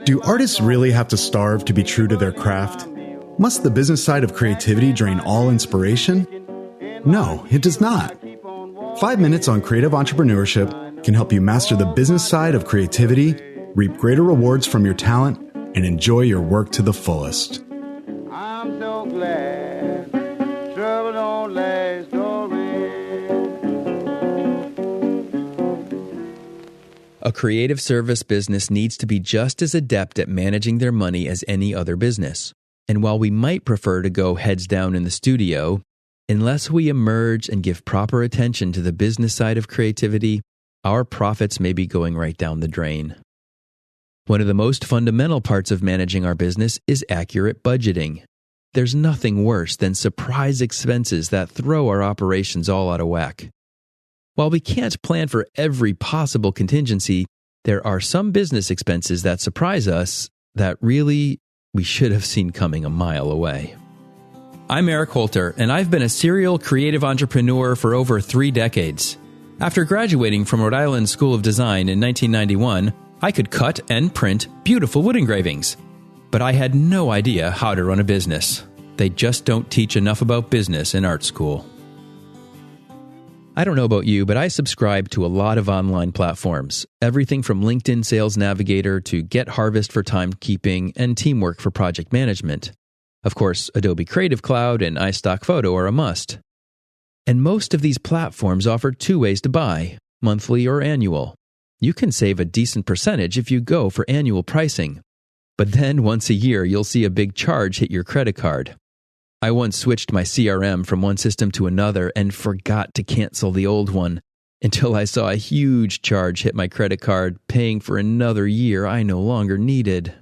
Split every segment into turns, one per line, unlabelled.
Do artists really have to starve to be true to their craft? Must the business side of creativity drain all inspiration? No, it does not. 5 minutes on creative entrepreneurship can help you master the business side of creativity, reap greater rewards from your talent, and enjoy your work to the fullest.
I'm so glad trouble don't last always.
A creative service business needs to be just as adept at managing their money as any other business. And while we might prefer to go heads down in the studio, unless we emerge and give proper attention to the business side of creativity, our profits may be going right down the drain. One of the most fundamental parts of managing our business is accurate budgeting. There's nothing worse than surprise expenses that throw our operations all out of whack. While we can't plan for every possible contingency, there are some business expenses that surprise us that really we should have seen coming a mile away. I'm Eric Holter, and I've been a serial creative entrepreneur for over 3 decades. After graduating from Rhode Island School of Design in 1991, I could cut and print beautiful wood engravings. But I had no idea how to run a business. They just don't teach enough about business in art school. I don't know about you, but I subscribe to a lot of online platforms. Everything from LinkedIn Sales Navigator to Get Harvest for timekeeping and Teamwork for project management. Of course, Adobe Creative Cloud and iStock Photo are a must. And most of these platforms offer 2 ways to buy, monthly or annual. You can save a decent percentage if you go for annual pricing. But then once a year, you'll see a big charge hit your credit card. I once switched my CRM from one system to another and forgot to cancel the old one until I saw a huge charge hit my credit card, paying for another year I no longer needed.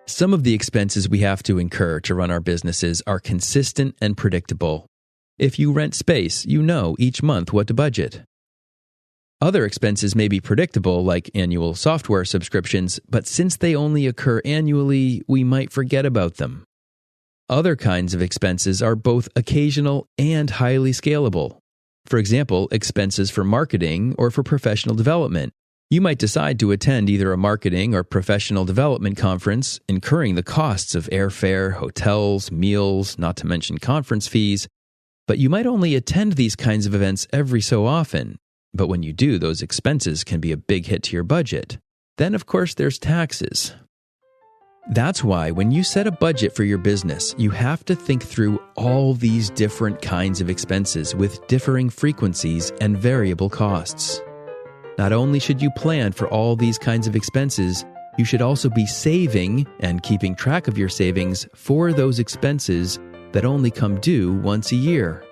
Some of the expenses we have to incur to run our businesses are consistent and predictable. If you rent space, you know each month what to budget. Other expenses may be predictable, like annual software subscriptions, but since they only occur annually, we might forget about them. Other kinds of expenses are both occasional and highly scalable. For example, expenses for marketing or for professional development. You might decide to attend either a marketing or professional development conference, incurring the costs of airfare, hotels, meals, not to mention conference fees. But you might only attend these kinds of events every so often. But when you do, those expenses can be a big hit to your budget. Then, of course, there's taxes. That's why when you set a budget for your business, you have to think through all these different kinds of expenses with differing frequencies and variable costs. Not only should you plan for all these kinds of expenses, you should also be saving and keeping track of your savings for those expenses that only come due once a year.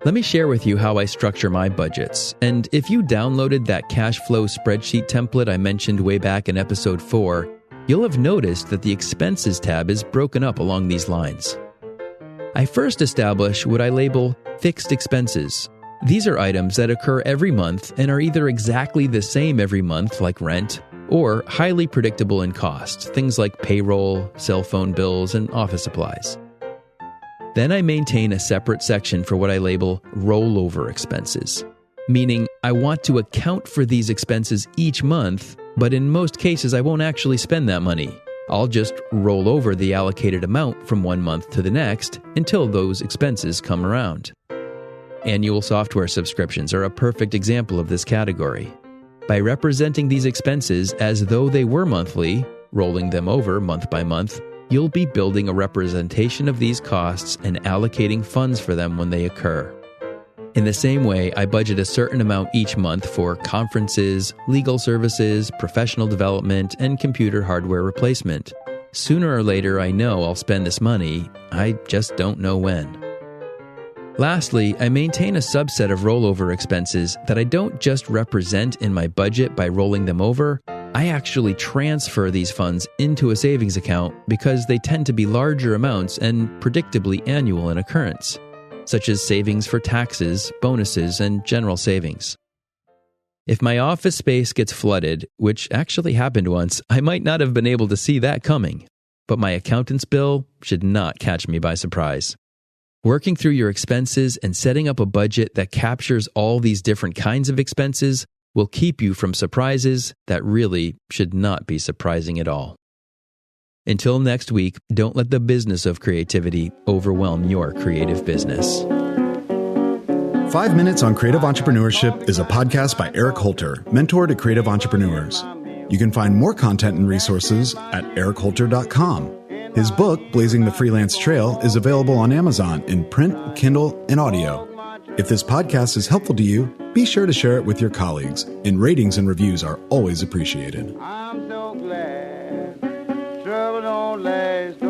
Let me share with you how I structure my budgets. And if you downloaded that cash flow spreadsheet template I mentioned way back in episode 4, you'll have noticed that the expenses tab is broken up along these lines. I first establish what I label fixed expenses. These are items that occur every month and are either exactly the same every month, like rent, or highly predictable in cost, things like payroll, cell phone bills, and office supplies. Then I maintain a separate section for what I label rollover expenses, meaning I want to account for these expenses each month, but in most cases I won't actually spend that money. I'll just roll over the allocated amount from one month to the next until those expenses come around. Annual software subscriptions are a perfect example of this category. By representing these expenses as though they were monthly, rolling them over month by month, you'll be building a representation of these costs and allocating funds for them when they occur. In the same way, I budget a certain amount each month for conferences, legal services, professional development, and computer hardware replacement. Sooner or later, I know I'll spend this money, I just don't know when. Lastly, I maintain a subset of rollover expenses that I don't just represent in my budget by rolling them over. I actually transfer these funds into a savings account because they tend to be larger amounts and predictably annual in occurrence, such as savings for taxes, bonuses, and general savings. If my office space gets flooded, which actually happened once, I might not have been able to see that coming, but my accountant's bill should not catch me by surprise. Working through your expenses and setting up a budget that captures all these different kinds of expenses will keep you from surprises that really should not be surprising at all. Until next week, don't let the business of creativity overwhelm your creative business.
5 Minutes on Creative Entrepreneurship is a podcast by Eric Holter, mentor to creative entrepreneurs. You can find more content and resources at erichholter.com. His book, Blazing the Freelance Trail, is available on Amazon in print, Kindle, and audio. If this podcast is helpful to you, be sure to share it with your colleagues, and ratings and reviews are always appreciated.
I'm so glad trouble don't last.